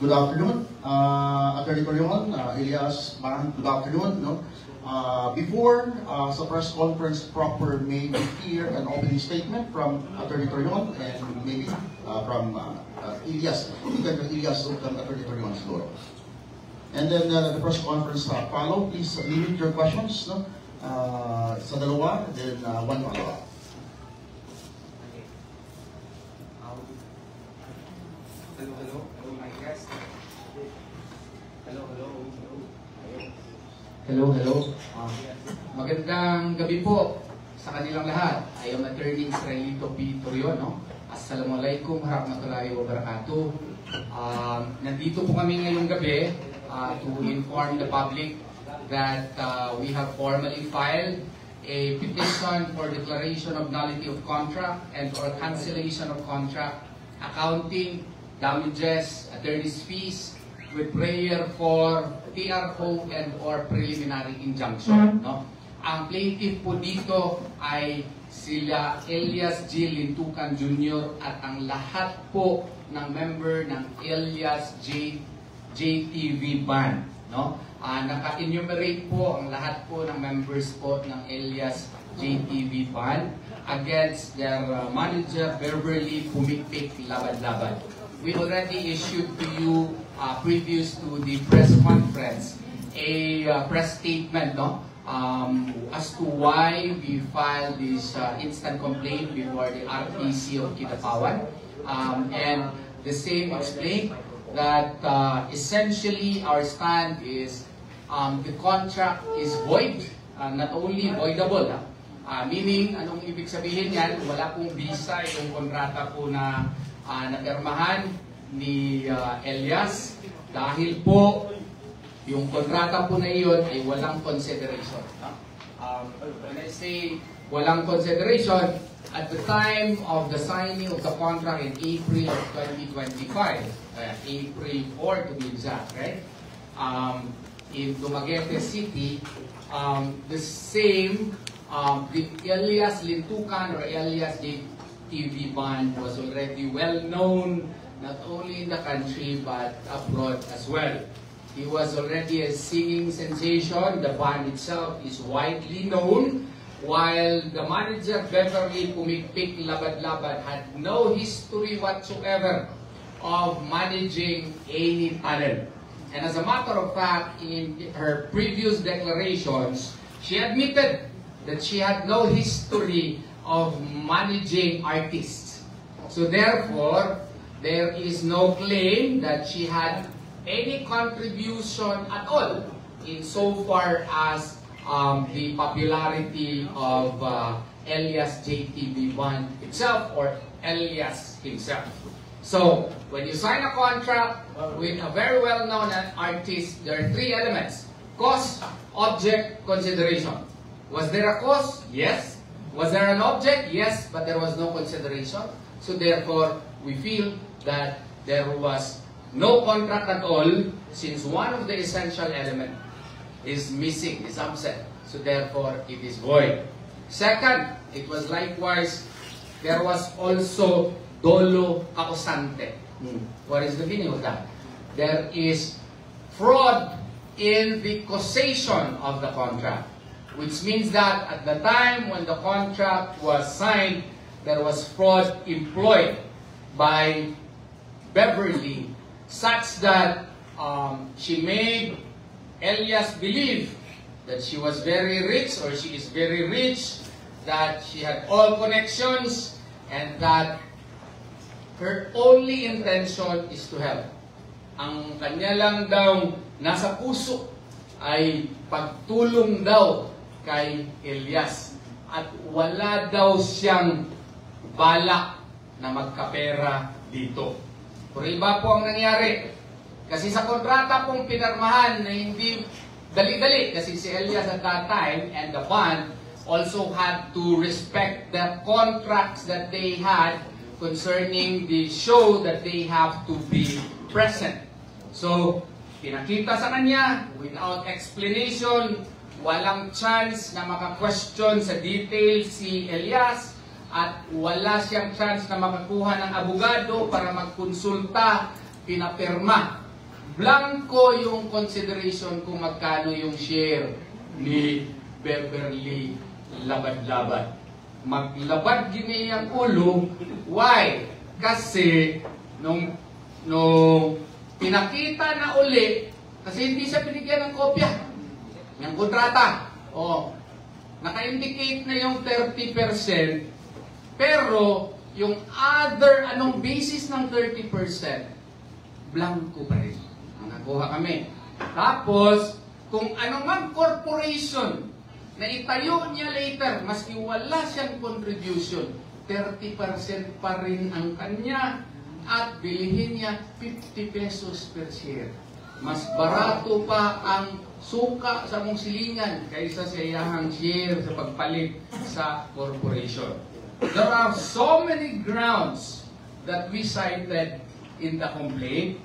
Good afternoon, Attorney Torion, Elias Baran, good afternoon. No? Before sa press conference proper, may we hear an opening statement from Attorney Torion and maybe from Elias. You can Elias of Attorney Torion siguro. And then the press conference follow. Please limit your questions, no? Sa dalawa, then one follow-up. Hello. Magandang gabi po sa kanilang lahat. I am Attorney Israelito P. Torion. Assalamualaikum warahmatullahi wabarakatuh. Nandito po kami ngayong gabi to inform the public that we have formally filed a petition for declaration of nullity of contract and for cancellation of contract, accounting, damages, attorney's fees, with prayer for TRO and or preliminary injunction. No? Ang plaintiff po dito ay sila Elias G. Lintukan Jr. at ang lahat po ng member ng Elias J. JTV Band. No? Naka-enumerate po ang lahat po ng members po ng Elias JTV Band against their manager Beverly Pumikpik Labad-Labad. We already issued to you previous to the press conference a press statement, no? As to why we filed this instant complaint before the RPC of Kidapawan, and the same explained that essentially our stand is the contract is void, not only voidable, meaning anong ibig sabihin yan, wala pong visa yung kontrata po na napirmahan ni Elias dahil po yung kontrata po na iyon ay walang consideration. When I say walang consideration, at the time of the signing of the contract in April of 2025, April 4 to be exact, right? In Dumaguete City, the same, the Elias Lintukan or Elias JTV Band was already well known not only in the country but abroad as well. He was already a singing sensation. The band itself is widely known, while the manager Beverly Pumikpik Labad-Labad had no history whatsoever of managing any talent. And as a matter of fact, in her previous declarations, she admitted that she had no history of managing artists. So therefore, there is no claim that she had any contribution at all in so far as the popularity of Elias JTV Band itself or Elias himself. So, when you sign a contract with a very well-known artist, there are three elements: cost, object, consideration. Was there a cost? Yes. Was there an object? Yes, but there was no consideration. So therefore, we feel that there was no contract at all since one of the essential elements is missing, is absent. So therefore, it is void. Second, it was likewise, there was also dolo causante. What is the meaning of that? There is fraud in the causation of the contract, which means that at the time when the contract was signed, there was fraud employed by Beverly, such that she made Elias believe that she was very rich or she is very rich, that she had all connections, and that her only intention is to help. Ang kanya lang daw nasa puso ay pagtulong daw kay Elias at wala daw siyang balak na magkapera dito. Pero iba po ang nangyari. Kasi sa kontrata pong pinarmahan na hindi dali-dali, kasi si Elias at that time and the band also had to respect the contracts that they had concerning the show that they have to be present. So, pinakita sa kanya without explanation walang chance na maka-question sa detail si Elias at wala siyang chance na makakuha ng abogado para magkonsulta, pinapirma. Blanco yung consideration kung magkano yung share ni Beverly Labad-Labad. Maglabad gini ang ulo. Why? Kasi nung pinakita na uli, kasi hindi siya binigyan ng kopya ng kontrata. Naka-indicate na yung 30%, pero yung other, anong basis ng 30%, blanco pa rin. Ang nakuha kami. Tapos, kung ano man corporation na itayo niya later, maski wala siyang contribution, 30% pa rin ang kanya at bilihin niya 50 pesos per share. Mas barato pa ang suka sa mong silingan kaysa sa iyahang share sa pagpalit sa corporation. There are so many grounds that we cited in the complaint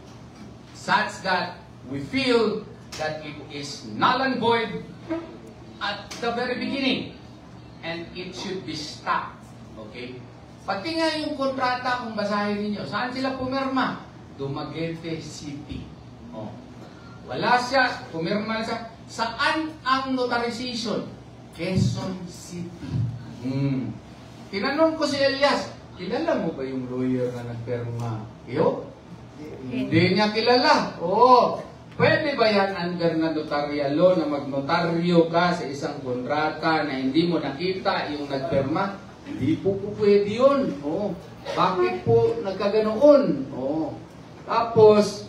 such that we feel that it is null and void at the very beginning and it should be stopped. Okay? Pati nga yung kontrata, kung basahin ninyo, saan sila pumirma? Dumaguete City. Wala siya, pumirma siya. Saan ang notarization? Quezon City. Tinanong ko si Elias, kilala mo ba yung lawyer na nagpirma? Iyo? Hindi niya kilala. Pwede ba yan under na notarial law na magnotaryo ka sa isang kontrata na hindi mo nakita yung nagpirma? Hindi po pwede yun. Bakit po nagkaganoon? Tapos,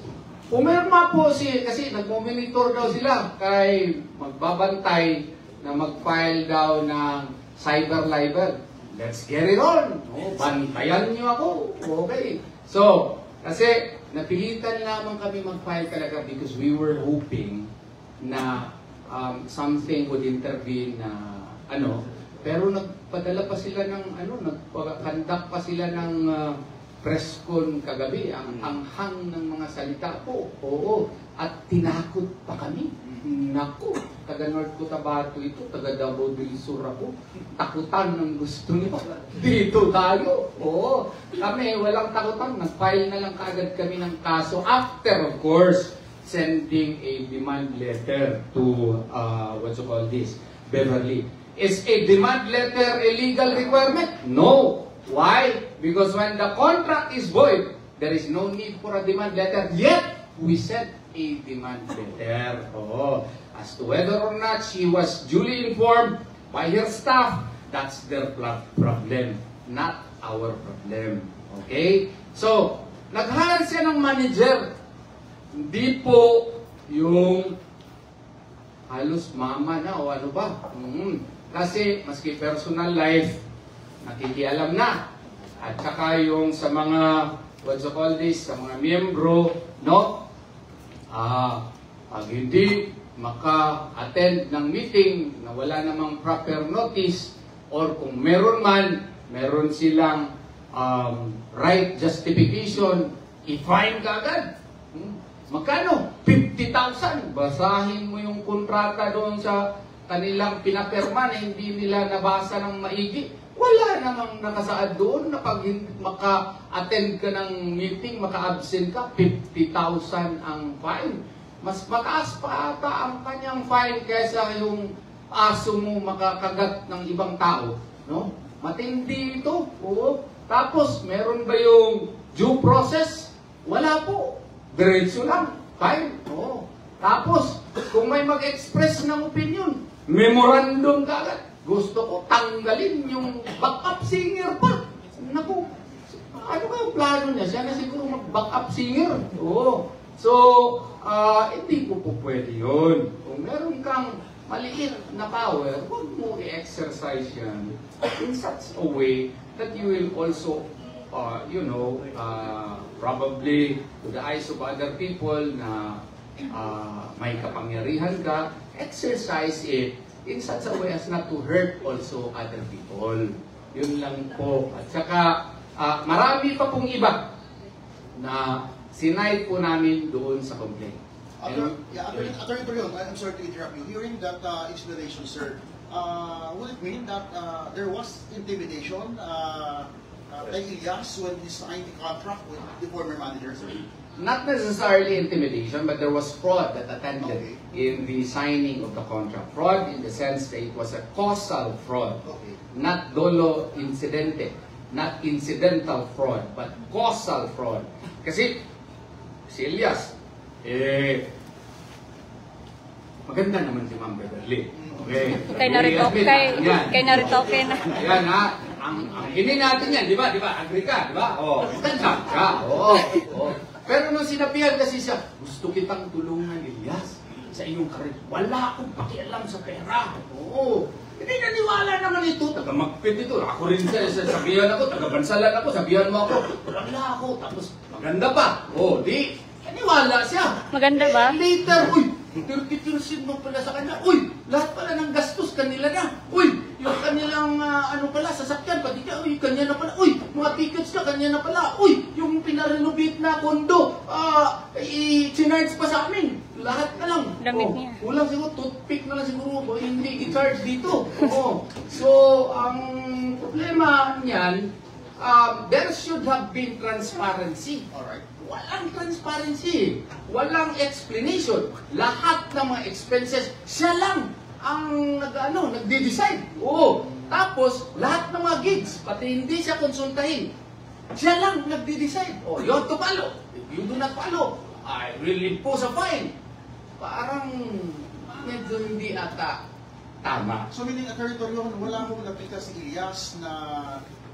pumirma po kasi nagmonitor daw sila kay magbabantay na mag-file daw ng cyber libel. Let's get it on. Bantayan niyo ako. Okay. So, kasi napilitan lamang kami mag-file talaga because we were hoping na something would intervene na pero nagpadala pa sila ng nagpa-conduct pa sila ng press con kagabi, ang anghang ng mga salita po. At tinakot pa kami. Naku, taga North Cotabato ito, taga Davao del Sur ako. Takutan ng gusto niyo. Dito tayo. Kami walang takutan. Nag-file na lang kaagad kami ng kaso after, of course, sending a demand letter to, Beverly. Is a demand letter a legal requirement? No. Why? Because when the contract is void, there is no need for a demand letter. Yet, we sent a demand letter. As to whether or not she was duly informed by her staff, that's their problem, not our problem. Okay? So, nag-hire siya ng manager. Hindi po yung halos mama na o ano ba. Kasi maski personal life, nakikialam na. At saka yung sa mga, sa mga miyembro, pag hindi maka-attend ng meeting na wala namang proper notice, or kung meron man, meron silang right justification, i-fine ka agad. Magkano? 50,000. Basahin mo yung kontrata doon sa kanilang pinapirma na hindi nila nabasa ng maigi. Wala namang nakasaad doon na pag maka-attend ka ng meeting, maka-absent ka, 50,000 ang fine. Mas mataas pa ata ang kanyang fine kaysa yung aso mo makakagat ng ibang tao. Matindi ito. Tapos, meron ba yung due process? Wala po. Diretso lang. Fine. Tapos, kung may mag-express ng opinion, memorandum ka agad. Gusto ko tanggalin yung backup singer pa. Naku, ano kayong plano niya? Siya na siguro mag-backup singer. So, hindi po pwede yun. Kung meron kang maliit na power, huwag mo i-exercise yan in such a way that you will also, probably to the eyes of other people na may kapangyarihan ka, exercise it in such a way as not to hurt also other people. Yun lang po. At saka, marami pa pong iba na sinay po namin doon sa complaint. Attorney Torion, I'm sorry to interrupt you. Hearing that explanation, sir, would it mean that there was intimidation kay Elias when he signed the contract with the former manager, sir? Not necessarily intimidation, but there was fraud that attended in the signing of the contract. Fraud in the sense that it was a causal fraud, not dolo incidente, not incidental fraud, but causal fraud. Kasi si Elias, maganda naman si Ma'am Beverly. Okay. Kay narito, na. Yan ha. Ang hinin natin yan, di ba? Agree ka, di ba? Maganda ka. Pero nung sinabihan kasi siya, gusto kitang tulungan, Elias, sa iyong karir. Wala akong pakialam sa pera. Hindi naniwala naman ito. Taga-magpit ito. Ako rin sabihan ako, taga-bansalan ako, sabihan mo ako. Wala ako. Tapos maganda pa. Di. Naniwala siya. Maganda ba? Later, 30% mo pala sa kanya. Lahat pala ng gastos kanila na. Yung kanilang pala, sasakyan, pati ka, kanya na pala. Mga tickets na, kanya na pala. Yung pinarenovate na kondo, i-charge pa sa amin. Lahat na lang. Damit niya. Kulang siguro, toothpick na lang siguro, hindi i-charge dito. So, ang problema niyan, there should have been transparency. Alright. Walang transparency, walang explanation. Lahat ng mga expenses, siya lang ang nagde-decide. Tapos, lahat ng mga gigs, pati hindi siya konsultahin, siya lang nagde-decide. You have to follow. If you do not follow, I will impose a fine. Parang medyo hindi ata tama. So meaning, Attorney Torion, wala mong nakita si Elias na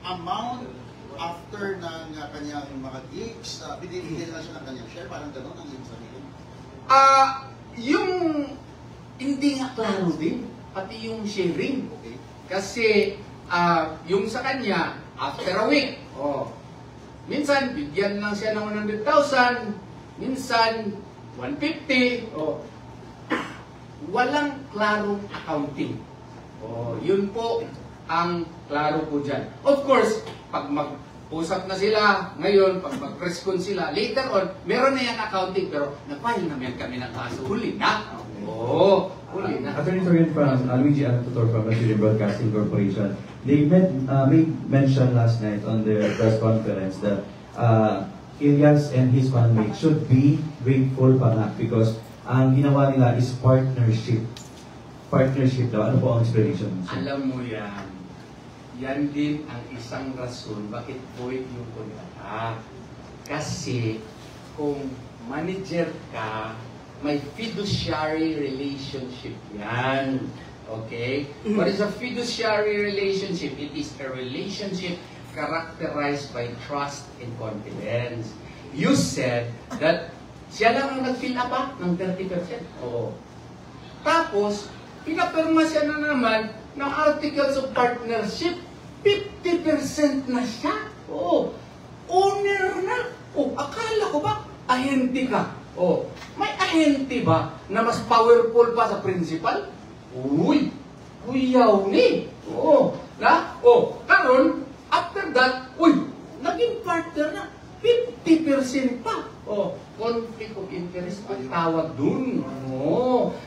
amount after ng kanyang mga gigs, binibigyan na siya ng kanyang share, parang gano'n ang ibig sabihin? Yung hindi nga klaro din, pati yung sharing. Okay. Kasi yung sa kanya, after a week, minsan bigyan lang siya ng 100,000, minsan 150, walang klarong accounting. Yun po ang klaro po dyan. Of course, pag mag-usap na sila ngayon, pag mag-press-con sila, later on, meron na yung accounting, pero nag-file naman kami ng kaso. Huli na. Huli na. Attorney Torion from Luigi Antutor from Australian Broadcasting Corporation. They made mention last night on their press conference that Elias and his family should be grateful pa nga because ang ginawa nila is partnership. Partnership daw. Ano po ang explanation? Alam mo yan. Yan din ang isang rason bakit void yung kontrata. Kasi kung manager ka, may fiduciary relationship yan. Okay? What is a fiduciary relationship? It is a relationship characterized by trust and confidence. You said that siya lang ang nag-fill up ng 30%. Tapos, pinapirma siya na naman ng Articles of Partnership, 50% na siya. Owner na. Akala ko ba, ahente ka? May ahente ba na mas powerful pa sa principal? Kuyaw ni. Karon, after that, naging partner na, 50% pa. Conflict of interest ang tawag dun.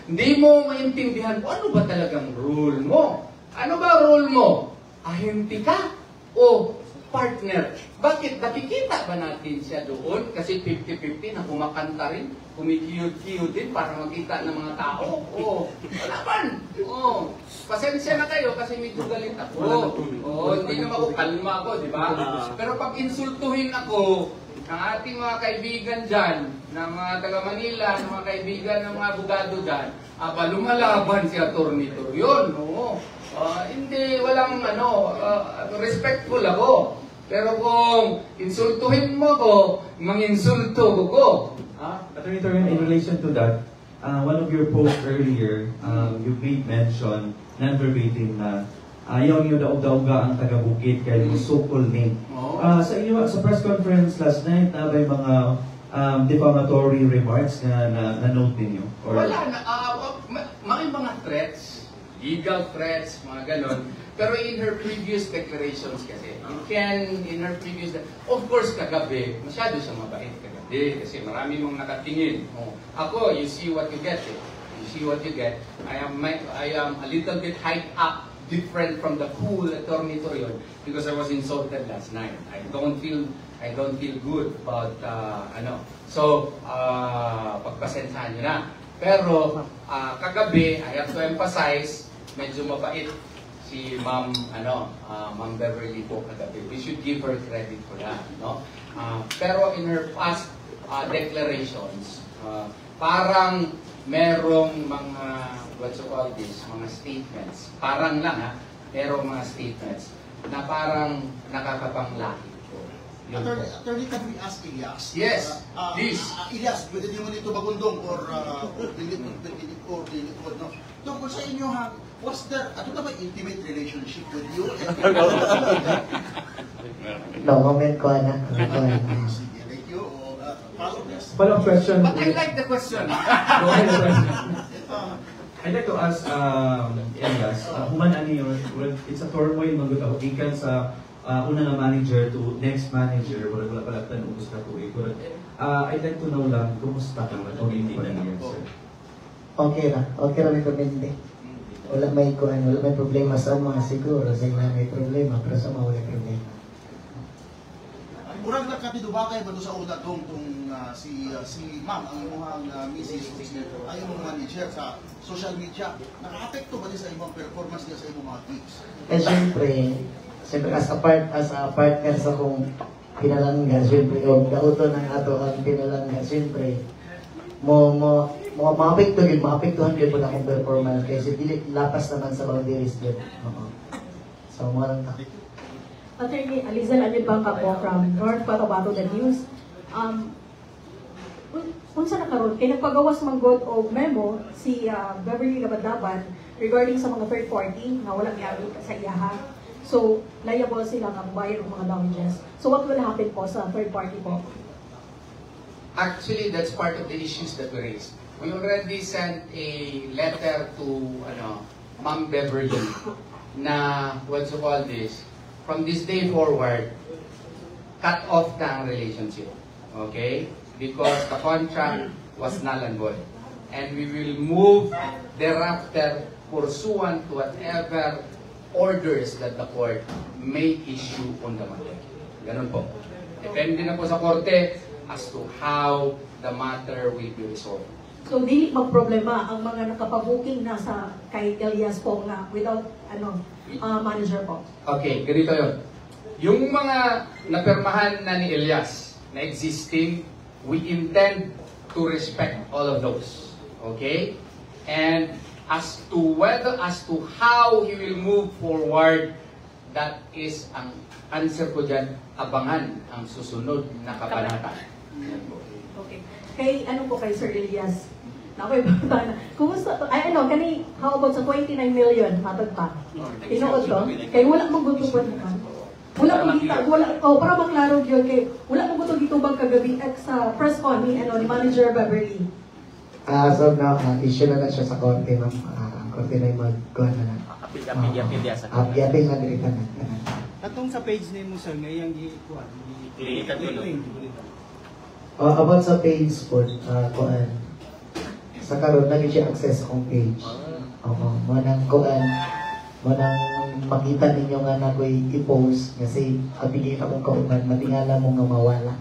Hindi mo maintindihan kung ano ba talagang role mo. Ano ba role mo? Ahente ka o partner? Bakit? Nakikita ba natin siya doon? Kasi 50-50 na kumakanta rin, kumikiyod-kiyod din para makita ng mga tao. Wala man. Pasensya na kayo kasi medyo galit ako. Hindi naman ako, kalma ako, di ba? Pero pag insultuhin ako, ang ating mga kaibigan dyan, ng mga taga-Manila, ng mga kaibigan ng mga abogado dyan, lumalaban si Atty. Torion. Hindi, walang respectful ako. Pero kung insultuhin mo ko, manginsulto ko. Attorney Torion, in relation to that, one of your posts earlier, you made mention, non-verbatim na ayaw niyo daog-daoga ang taga-Bukid kaya yung so-called name. Sa inyo, sa press conference last night, may mga defamatory remarks na na-note ninyo? Wala na. May mga threats, legal threats, mga ganon. Pero in her previous declarations kasi, in her previous, of course, kagabi, masyado siyang mabait kagabi kasi marami mong nakatingin. Oh, ako, you see what you get eh. You see what you get. I am a little bit hyped up, different from the cool Attorney Torion because I was insulted last night. I don't feel good about So, pagpasensyahan nyo na. Pero kagabi, I have to emphasize, medyo mabait si Ma'am Beverly po kagabi. We should give her credit for that, no? Pero in her past declarations, parang merong mga mga statements. Parang lang merong mga statements na parang nakakapanglaki. Attorney, can we ask Elias? Yes, please. Elias, pwede din mo nito bagundong or no? Tungkol sa inyo was there, na ba intimate relationship with you? No comment ko, anak. Sige, thank you. Follow-up question. But I like the question. I'd like to ask Elias, human ano yun, it's a turmoil magutaw, ikan sa una na manager to next manager, wala pala tanong ka to I'd like to know lang, kumusta ka ba? Okay ra may pamilya. Wala may problema sa mga siguro, sa mga may problema, pero sa mga wala problema. Murag na katido ba kayo ba sa una tong si Ma'am, ang imong Mrs. ay imong manager sa social media, naka-apekto ba din sa imong performance niya sa imong mga gigs? Siyempre as a partner sa kong pinalanggan, siyempre yung kauto ng ato ang pinalanggan, siyempre maapektuhan din po na akong performance kasi dili lapas naman sa boundaries din. So mo lang ta. Attorney Alizal Anilbangka po from North Cotabato The News. Unsa na karon kay nagpagawas man god og memo si Beverly Labadaban regarding sa mga third party nga wala miabot sa iyaha. So liable sila nga bayad og mga damages. So what will happen po sa third party po? Actually, that's part of the issues that we raised. We already sent a letter to Ma'am Beverly na from this day forward, cut off na ang relationship. Okay? Because the contract was null and void. And we will move thereafter pursuant to whatever orders that the court may issue on the matter. Ganun po. Depende na po sa korte as to how the matter will be resolved. So dili magproblema ang mga nakapag-booking na sa kay Elias po nga without manager po. Okay, ganito yun. Yung mga napirmahan na ni Elias na existing, we intend to respect all of those. Okay? And as to how he will move forward, that is ang answer ko dyan, abangan ang susunod na kabanata. Okay. Kay Sir Elias? Nakoy ba na? Kumusta to? How about sa 29 million matag pa? Tinuod to? Kay wala mong gutubon ka. Para maklaro yun kay wala mong gutubon gitubang kagabi at sa press con ni Manager Beverly. So now, issue na siya sa korte, ma'am. Korte na yung mag-kuhan na lang. Apiyapin na dito na. Atong sa page name mo, sir, ngayang ikuhan. About sa page po, kuhan. Sa karon na siya access akong page. Manang kuhan, manang makita ninyo nga na ko'y i-post kasi abigay akong kauban, matingala mo nga mawala.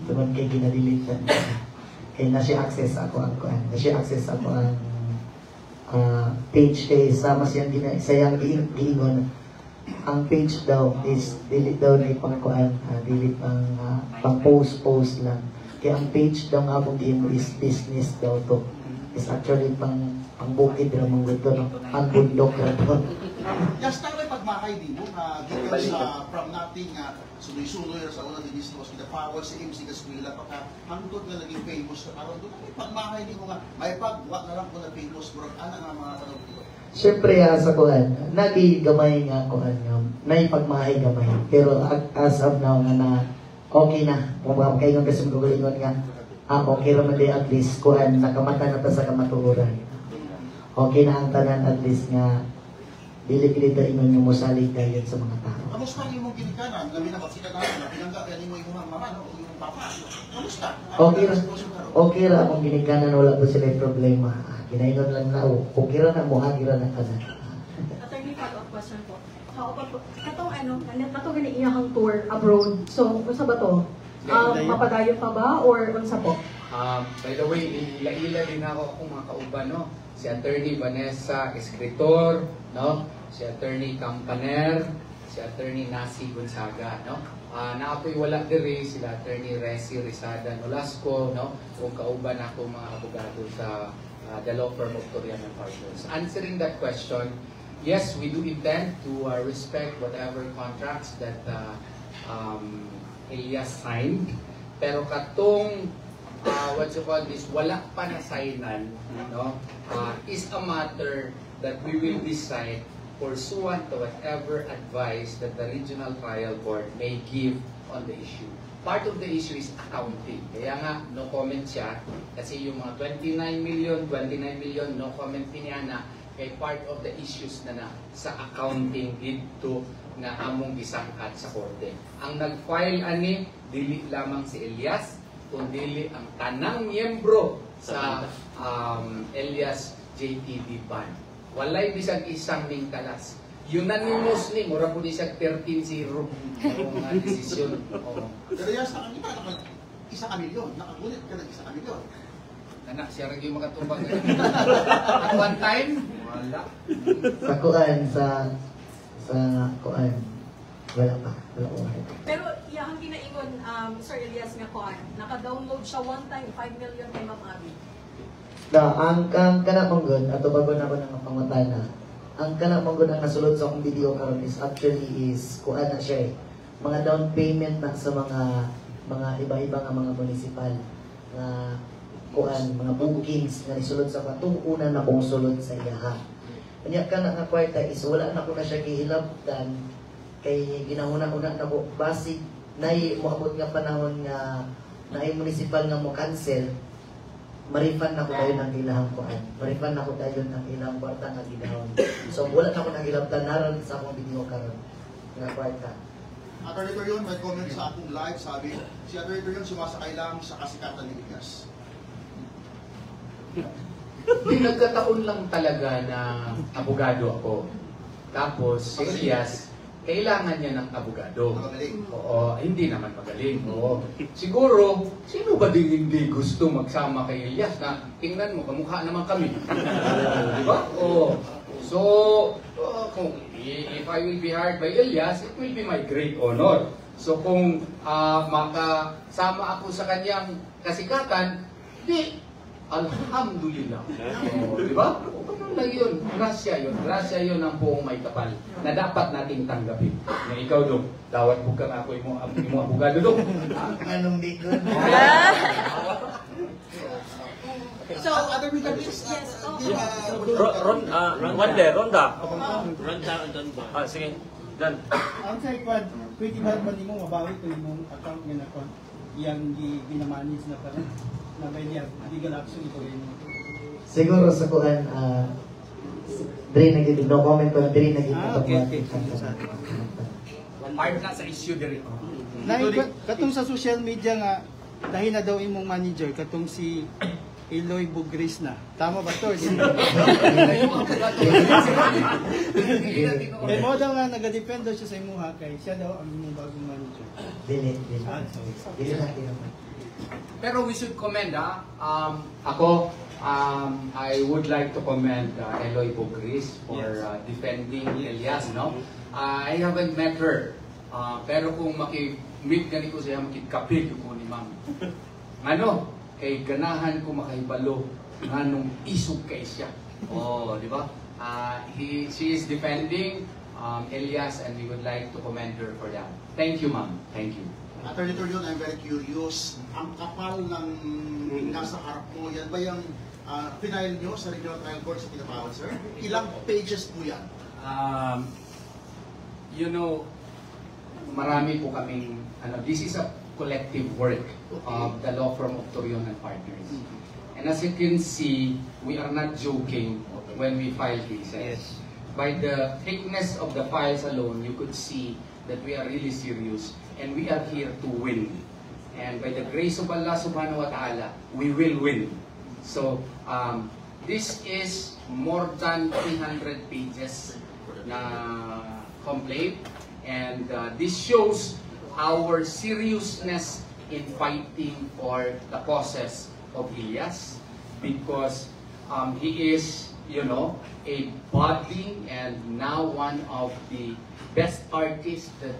Tuman kay ginadilitan. Kaya na siya access ako ang kuhan. Na siya access ako ang page kay sama siyang giingon. Ang page daw is delete daw na pangkuhan, delete pang post lang. Kaya ang page daw nga akong giingon is business daw to. Is actually pangbukid na mga ito, no? Ang bundok na to. Yes, tayo pagmahay din mo, given sa from nothing, sunoy-sunoy sa una din is the power sa MC Gaswila, hangtod na naging famous na karon doon. Pagmahay din mo nga, may pagwa na lang ko na famous, bro. Ano nga mga tanong dito? Siyempre, sa kuhan, nagigamay nga kuhan nga, naipagmahay gamay. Pero as of now, nga na, okay na. Kung kayo nga kasi magalingon nga, okay naman din at least kuhan, nakamata na ta sa kamatuuran. Okay na ang tanan at least nga, dili kilita ingon yung mosalig dayon sa mga tao. Kamusta ang imong ginikanan? Labi na magsika na na pinangga kaya nimo imong mama no, imong papa. Kamusta? Okay ra akong ginikanan, wala po sila problema. Ginaingon lang na, okay ra na mo, hagi ra na ka na. Attorney, follow-up question po. Katong katong gani iyahang tour abroad. So, unsa ba to? Mapadayon pa ba or unsa po? By the way, ila-ila din ako akong mga kauban, no? Si Attorney Vanessa Escritor, no? Si Attorney Campaner, si Attorney Nasi Gonzaga, no? Na ako'y wala diri, sila Attorney Resi Rizada Nolasco, no? Kung kauban ako mga abogado sa the law firm of Torian and Partners. Answering that question, yes, we do intend to respect whatever contracts that Elias signed, pero katong what you call this, wala pa na signan, no? Is a matter that we will decide pursuant to whatever advice that the regional trial court may give on the issue. Part of the issue is accounting. Kaya nga, no comment siya, kasi yung mga 29 million, no comment din niya na kay part of the issues na sa accounting dito na among gisangkat sa korte. Ang nag-file ani, dili lamang si Elias, kundi ang tanang miyembro sa Elias JTB Band. Walay bisag isang ning kalas. Unanimous ni, mura po di siya 13-0 ang desisyon. Pero yan sa kanila, isa ka milyon, nakagulit ka ng isa ka milyon. Anak, siya rin yung makatumbang. At one time, wala. Sa kuan, sa kuan, wala pa. Wala ko. Pero iyahang ginaingon, Sir Elias nga kuan, naka-download siya one time, 5 million kay Ma'am Abby. Ang kana monggon ato bago na ko nang pangutana. Ang kana monggon ang nasulod sa akong video karon is actually kuan na siya mga down payment na sa mga iba-iba nga mga municipal nga kuan mga bookings nga nisulod sa katong una na kong sulod sa iyaha. Unya kana nga kwarta is wala na ko na siya gihilabtan kay ginahuna-una na ko basic nay moabot nga panahon nga naay municipal nga mo cancel. Marifan na ko tayo ng ilahang kuan. Marifan na ko tayo ng ilahang kwarta nga gidahon. So wala na ko nagilabtan naron sa akong video karon nga kwarta. Attorney Torion, may comment sa akong live, sabi, si Attorney Torion sumasakay lang sa kasikatan ni Elias. Nagkataon lang talaga na abogado ako. Tapos si Elias, kailangan niya ng abogado. Magaling. Oo, hindi naman magaling. Oo. Siguro, sino ba din hindi gusto magsama kay Elias na tingnan mo, kamukha naman kami. Di ba? Oo. So, kung if I will be hired by Elias, it will be my great honor. So kung makasama ako sa kanyang kasikatan, di, alhamdulillah. Di ba? Lang yun, grasya yun ang buong may kapal na dapat nating tanggapin. Na ikaw dong, dawat po ka nga ako yung abogado dong. Anong bikon? So, other yes, Ronda. Sige. Dan. Ang sa ikwad, pwede ba nimo mabawi ko yung account nga na kon yang ginamanage na karon na may legal action ito rin. Siguro sa kuan diri naging no comment ko diri naging Okay. Part na sa issue diri. Katong sa social media nga dahil na daw imong manager katong si Eloy Bugris na. Tama ba to? Kaya mo daw nga nagadepend daw siya sa imuha kay siya daw ang imong bagong manager. Dili na Pero we should commend ako, I would like to commend Eloy Bugris for defending Elias, no? I haven't met her, pero kung maki-meet ganito siya, makikapit ko ni ma'am. Ano? Kay ganahan ko makahibalo nganong isog kay siya. Oh, di ba? She is defending Elias and we would like to commend her for that. Thank you, ma'am. Thank you. Attorney Torion, I'm very curious. Ang kapal ng nasa harap mo, yan ba yung final nyo sa Regional Trial Court sa Pinapawad, sir? Ilang pages po yan? You know, marami po kaming, this is a collective work of the law firm of Torion and Partners. And as you can see, we are not joking when we file cases. by the thickness of the files alone, you could see that we are really serious and we are here to win. And by the grace of Allah subhanahu wa ta'ala, we will win. So, this is more than 300 pages na complaint, and this shows our seriousness in fighting for the causes of Ilyas, because he is, you know, a budding and now one of the best artists that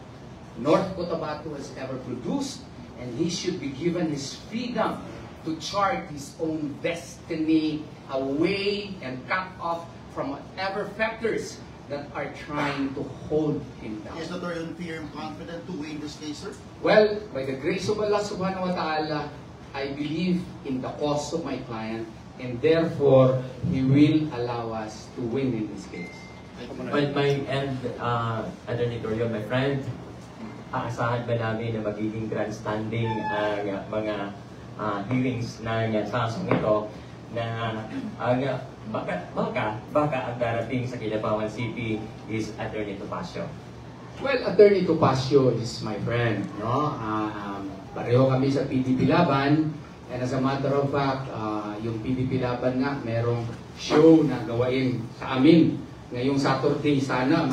North Cotabato has ever produced, and he should be given his freedom to chart his own destiny away and cut off from whatever factors that are trying to hold him down. Is Attorney Torion confident to win this case, sir? Well, by the grace of Allah subhanahu wa ta'ala, I believe in the cause of my client, and therefore, he will allow us to win in this case. On my end, Attorney Torion, my friend, aasahan ba namin na magiging grandstanding ang mga hearings ng sasong ito na baka ang darating sa Kidapawan City is Attorney Topacio? Well, Attorney Topacio is my friend, no? Pareho kami sa PDP Laban, and as a matter of fact, yung PDP Laban nga, merong show na gawain sa amin. Ngayong Saturday sana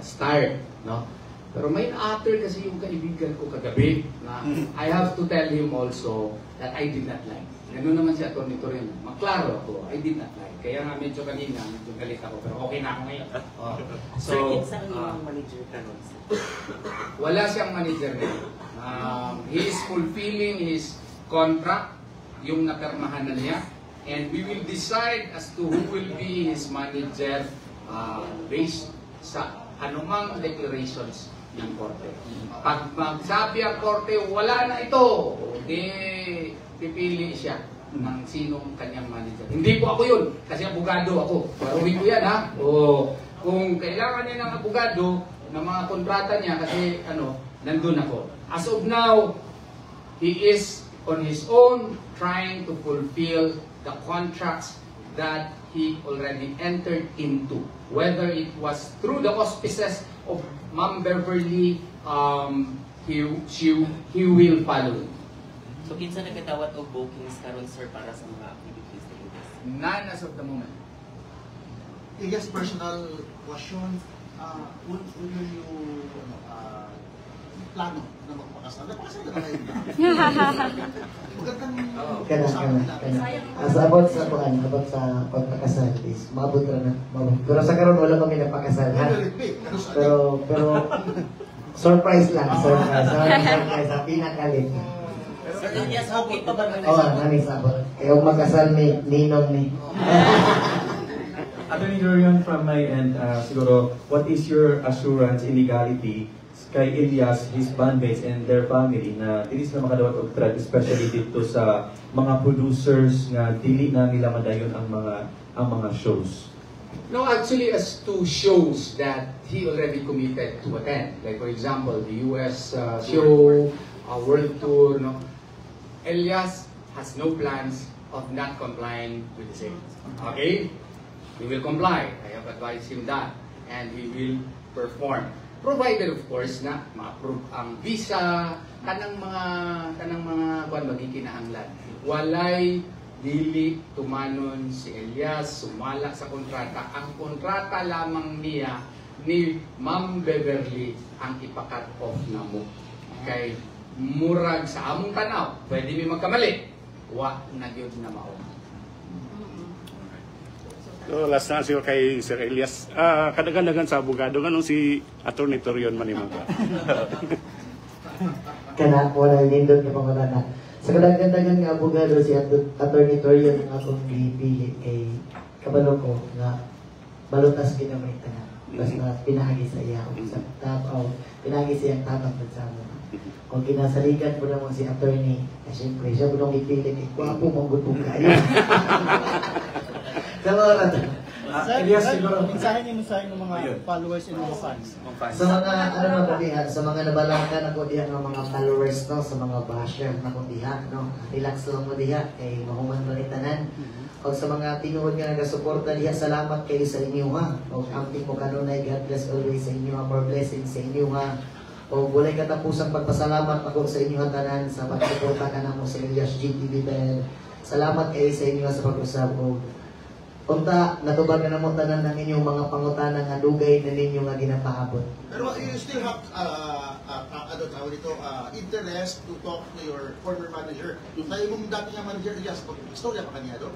start, no? Pero may na-utter kasi yung kaibigan ko kagabi na I have to tell him also that I did not like. Ganun naman si Atty. Torion. Maklaro ako, I did not like. Kaya nga medyo kanina, medyo galit ako, pero okay na ako ngayon. So, manager ka nun? Wala siyang manager ngayon. He is fulfilling his contract, yung napermahan na niya, and we will decide as to who will be his manager based sa anumang declarations ng korte. Pag magsabi ang korte, wala na ito, di pipili siya ng sinong kanyang manager. Hindi po ako yun, kasi abogado ako. Paruhin ko yan, ha? O, kung kailangan niya ng abogado, ng mga kontrata niya, kasi nandun ako. As of now, he is on his own trying to fulfill the contracts that he already entered into. Whether it was through the auspices of Ma'am Beverly, he will follow. So, kinsa nagkatawat og bookings karon, sir, para sa mga activities na ito? None as of the moment. Yes, personal question. Will you plano na magpakasal? Napakasal na kayo na. Magandang As about sa pagpakasal is maabot na. Pero sa karon wala kami napakasal, ha? Pero surprise lang, surprise. Sa pinakalit. Sir Elias, okay pa ba? Nani sabot. Kaya magkasal ni Ninong ni. Attorney Torion, from my end, siguro, what is your assurance in legality kay Ilyas, his bandmates, and their family na tinis na makadawat og threat, especially dito sa mga producers nga dili na nila madayon ang mga shows? No, actually, as to shows that he already committed to attend, like for example, the US show, World Tour, no? Elias has no plans of not complying with the same. Okay? He will comply. I have advised him that. And he will perform. Provided, of course, na ma-approve ang visa, kanang mga magikinahanglan. Walay dili tumanon si Elias, sumala sa kontrata. Ang kontrata lamang niya ni Ma'am Beverly ang ipakat off na mo. Kay murag sa among tanaw, pwede mi magkamali. Wa na gyud na mao. So, last na siguro kay Sir Elias. Kadagan-dagan sa abogado, ganun si Atty. Torion Manimaga. Kana wala nindot na mga na. Sa kadagan-dagan nga abogado si Atty. Torion ang akong gipili kay kabalo ko nga balutas ginamay tanan. Basta pinahagi sa iya sa tapaw, pinahagi siya ang tatak sa amo. Kung kinasaligan mo naman si attorney, siyempre siya mo nang ipili kay kwapo mong gutong kayo. Elias, siguro, mensahe niyo sa inyo mga followers and mga fans. Sa mga sa mga nabalangkan ako diha ng mga followers no, sa mga basher na ko diha no. Relax lang mo diha kay mahuman balitanan. O sa mga tinuod nga nagasuporta diha, salamat kayo sa inyo ha. O amping mo kanunay, God bless always sa inyo ha. More blessings sa inyo ha. O walay katapusang pagpasalamat ako sa inyo ha tanan sa pagsuporta ka na mo sa Elias GTV Bell. Salamat kayo sa inyo ha sa pag-usap o. Unta, natubag na mo tanan ng inyong mga pangutana nga dugay na ninyo nga ginapaabot. Pero you still have interest to talk to your former manager. Tayo mong dati nga manager, Elias, istorya pa kaniya doon?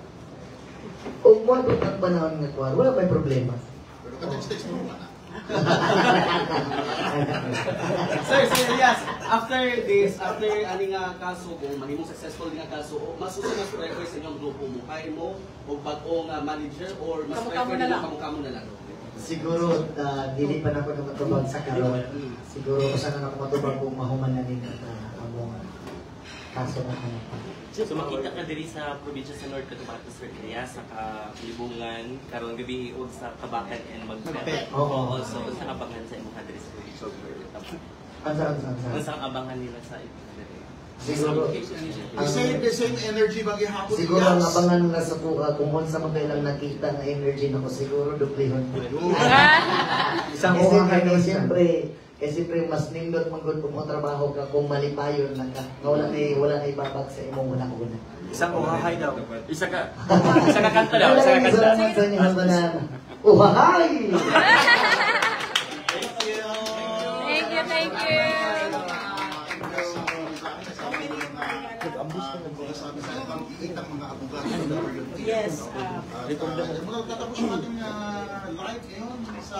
O mo ang panahon nga kuwan, wala may problema. Pero ka-text mo na. Sir Elias, after this, after ani nga kaso, kung mahimong successful nga kaso, mas usa mas prefer sa inyong grupo mo, kay mo o bag-o nga manager or mas prefer nila kamukha na lang? Siguro, dili pa na ako matubag sa karon. Siguro, saan na ako matubag kung mahuman na nila ang kaso na kanapa. So makita ka diri sa probinsya sa North Cotabato, Sir Elias, sa Kalibungan, karong gabi og sa Kabakan and Magpet. Oo. So sa abangan sa imong diri sa probinsya. Ang abangan nila sa imong diri. Siguro, The same energy bang ihapon? siguro ang abangan na sa kuha, kung sa mga kailang nakita na energy na ko, siguro duplihon. Isang Kasi uha kayo siyempre mas nindot mong good kung trabaho ka kung malipayon na ka. Wala na ibabag sa imong una-una. Isang uhahay daw. Isa ka kanta daw, isa ka kanta. Salamat sa inyo hangganan. Uhahay! Thank you. Yes. Tatapos natin live ngayon sa